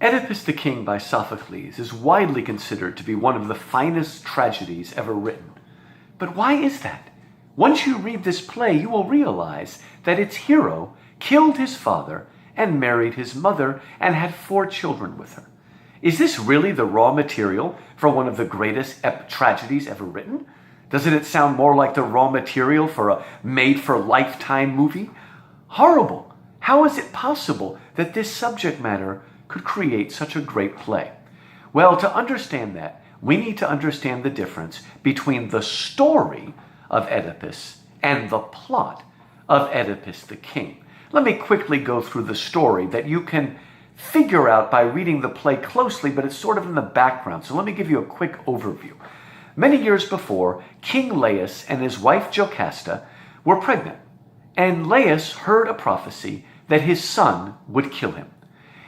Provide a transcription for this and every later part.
Oedipus the King by Sophocles is widely considered to be one of the finest tragedies ever written. But why is that? Once you read this play, you will realize that its hero killed his father and married his mother and had 4 children with her. Is this really the raw material for one of the greatest tragedies ever written? Doesn't it sound more like the raw material for a made-for-lifetime movie? Horrible! How is it possible that this subject matter could create such a great play? Well, to understand that, we need to understand the difference between the story of Oedipus and the plot of Oedipus the King. Let me quickly go through the story that you can figure out by reading the play closely, but it's sort of in the background. So let me give you a quick overview. Many years before, King Laius and his wife Jocasta were pregnant, and Laius heard a prophecy that his son would kill him.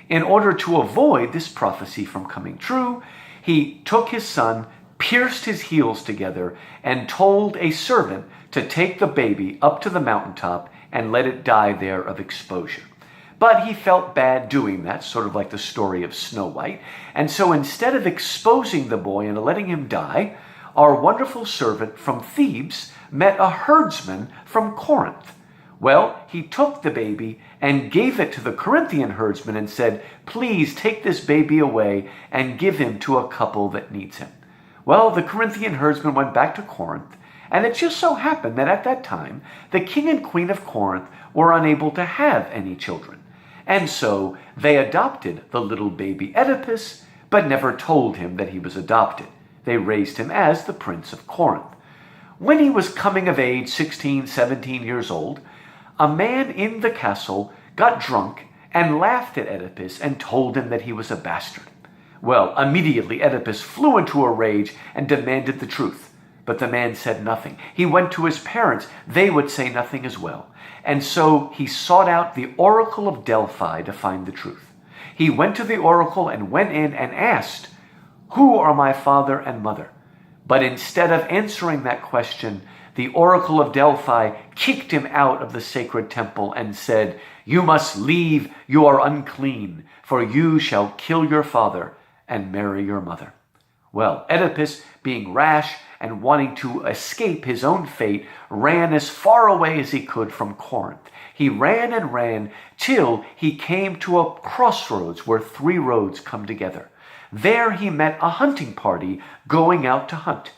In order to avoid this prophecy from coming true, he took his son, pierced his heels together, and told a servant to take the baby up to the mountaintop and let it die there of exposure. But he felt bad doing that, sort of like the story of Snow White. And so instead of exposing the boy and letting him die, our wonderful servant from Thebes met a herdsman from Corinth. Well, he took the baby and gave it to the Corinthian herdsman and said, "Please take this baby away and give him to a couple that needs him." Well, the Corinthian herdsman went back to Corinth, and it just so happened that at that time, the king and queen of Corinth were unable to have any children. And so they adopted the little baby Oedipus, but never told him that he was adopted. They raised him as the Prince of Corinth. When he was coming of age, 16, 17 years old, a man in the castle got drunk and laughed at Oedipus and told him that he was a bastard. Well, immediately Oedipus flew into a rage and demanded the truth. But the man said nothing. He went to his parents. They would say nothing as well. And so he sought out the oracle of Delphi to find the truth. He went to the oracle and went in and asked, "Who are my father and mother?" But instead of answering that question, the oracle of Delphi kicked him out of the sacred temple and said, "You must leave, you are unclean, for you shall kill your father and marry your mother." Well, Oedipus, being rash and wanting to escape his own fate, ran as far away as he could from Corinth. He ran and ran till he came to a crossroads where 3 roads come together. There he met a hunting party going out to hunt.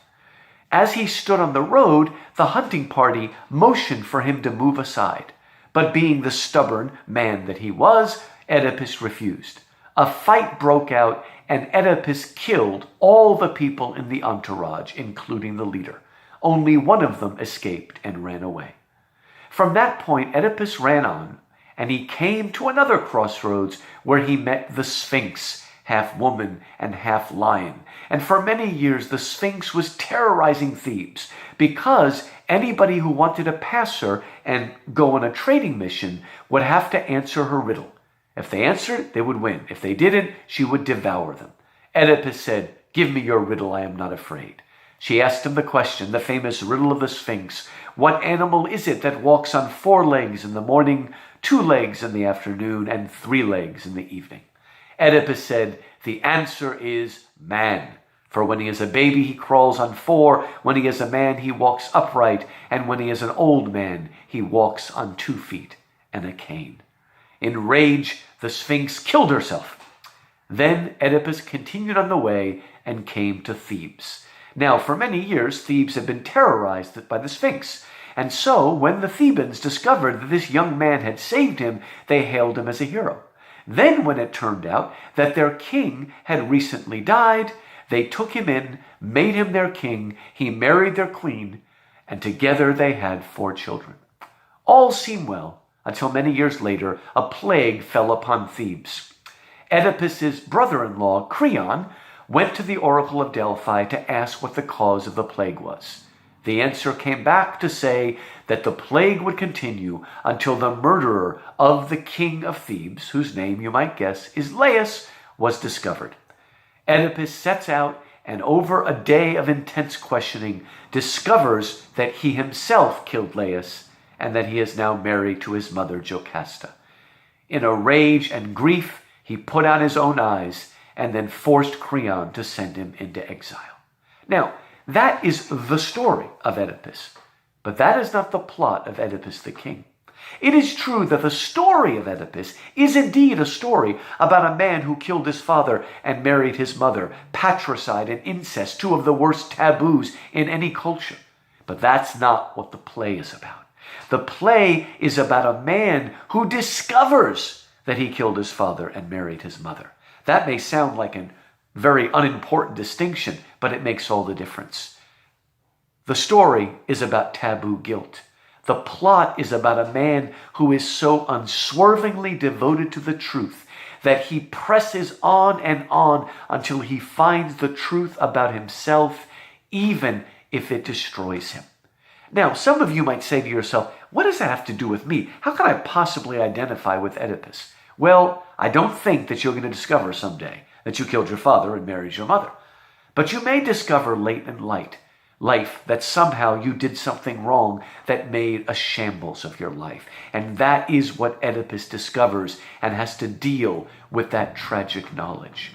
As he stood on the road, the hunting party motioned for him to move aside. But being the stubborn man that he was, Oedipus refused. A fight broke out, and Oedipus killed all the people in the entourage, including the leader. Only one of them escaped and ran away. From that point, Oedipus ran on, and he came to another crossroads where he met the Sphinx, half woman and half lion. And for many years, the Sphinx was terrorizing Thebes because anybody who wanted to pass her and go on a trading mission would have to answer her riddle. If they answered, they would win. If they didn't, she would devour them. Oedipus said, "Give me your riddle, I am not afraid." She asked him the question, the famous riddle of the Sphinx. What animal is it that walks on 4 legs in the morning, 2 legs in the afternoon, and 3 legs in the evening? Oedipus said, "The answer is man. For when he is a baby, he crawls on 4. When he is a man, he walks upright. And when he is an old man, he walks on 2 feet and a cane." In rage, the Sphinx killed herself. Then Oedipus continued on the way and came to Thebes. Now, for many years, Thebes had been terrorized by the Sphinx. And so, when the Thebans discovered that this young man had saved him, they hailed him as a hero. Then, when it turned out that their king had recently died, they took him in, made him their king, he married their queen, and together they had 4 children. All seemed well until many years later, a plague fell upon Thebes. Oedipus's brother-in-law, Creon, went to the oracle of Delphi to ask what the cause of the plague was. The answer came back to say that the plague would continue until the murderer of the king of Thebes, whose name you might guess is Laius, was discovered. Oedipus sets out and over a day of intense questioning discovers that he himself killed Laius and that he is now married to his mother Jocasta. In a rage and grief, He put out his own eyes and then forced Creon to send him into exile. Now, that is the story of Oedipus, but that is not the plot of Oedipus the king. It is true that the story of Oedipus is indeed a story about a man who killed his father and married his mother, patricide and incest, two of the worst taboos in any culture. But that's not what the play is about. The play is about a man who discovers that he killed his father and married his mother. That may sound like a very unimportant distinction, but it makes all the difference. The story is about taboo guilt. The plot is about a man who is so unswervingly devoted to the truth that he presses on and on until he finds the truth about himself, even if it destroys him. Now, some of you might say to yourself, what does that have to do with me? How can I possibly identify with Oedipus? Well, I don't think that you're going to discover someday that you killed your father and married your mother. But you may discover late in life that somehow you did something wrong that made a shambles of your life. And that is what Oedipus discovers and has to deal with that tragic knowledge.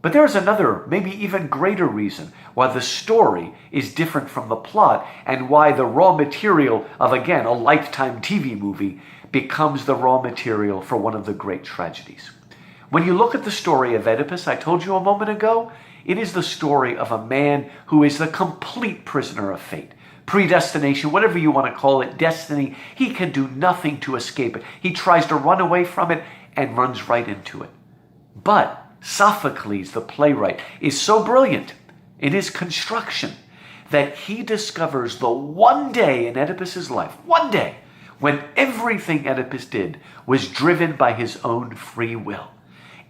But there is another, maybe even greater reason why the story is different from the plot and why the raw material of, again, a Lifetime TV movie becomes the raw material for one of the great tragedies. When you look at the story of Oedipus, I told you a moment ago, it is the story of a man who is the complete prisoner of fate. Predestination, whatever you want to call it, destiny. He can do nothing to escape it. He tries to run away from it and runs right into it. But Sophocles, the playwright, is so brilliant in his construction that he discovers the one day in Oedipus's life, one day, when everything Oedipus did was driven by his own free will.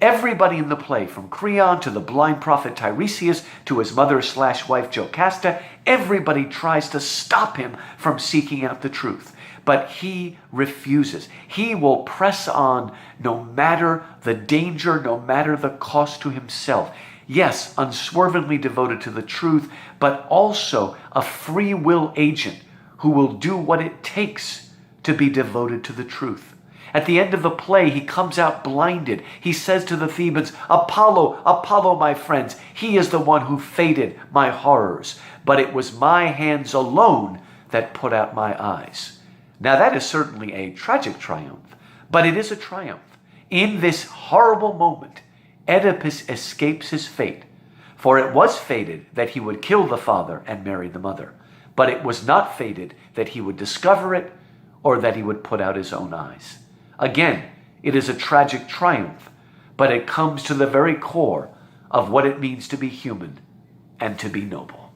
Everybody in the play, from Creon to the blind prophet Tiresias to his mother/wife Jocasta, everybody tries to stop him from seeking out the truth. But he refuses. He will press on no matter the danger, no matter the cost to himself. Yes, unswervingly devoted to the truth, but also a free will agent who will do what it takes to be devoted to the truth. At the end of the play, he comes out blinded. He says to the Thebans, Apollo, Apollo, my friends, he is the one who fated my horrors, but it was my hands alone that put out my eyes. Now that is certainly a tragic triumph, but it is a triumph. In this horrible moment, Oedipus escapes his fate, for it was fated that he would kill the father and marry the mother, but it was not fated that he would discover it or that he would put out his own eyes. Again, it is a tragic triumph, but it comes to the very core of what it means to be human and to be noble.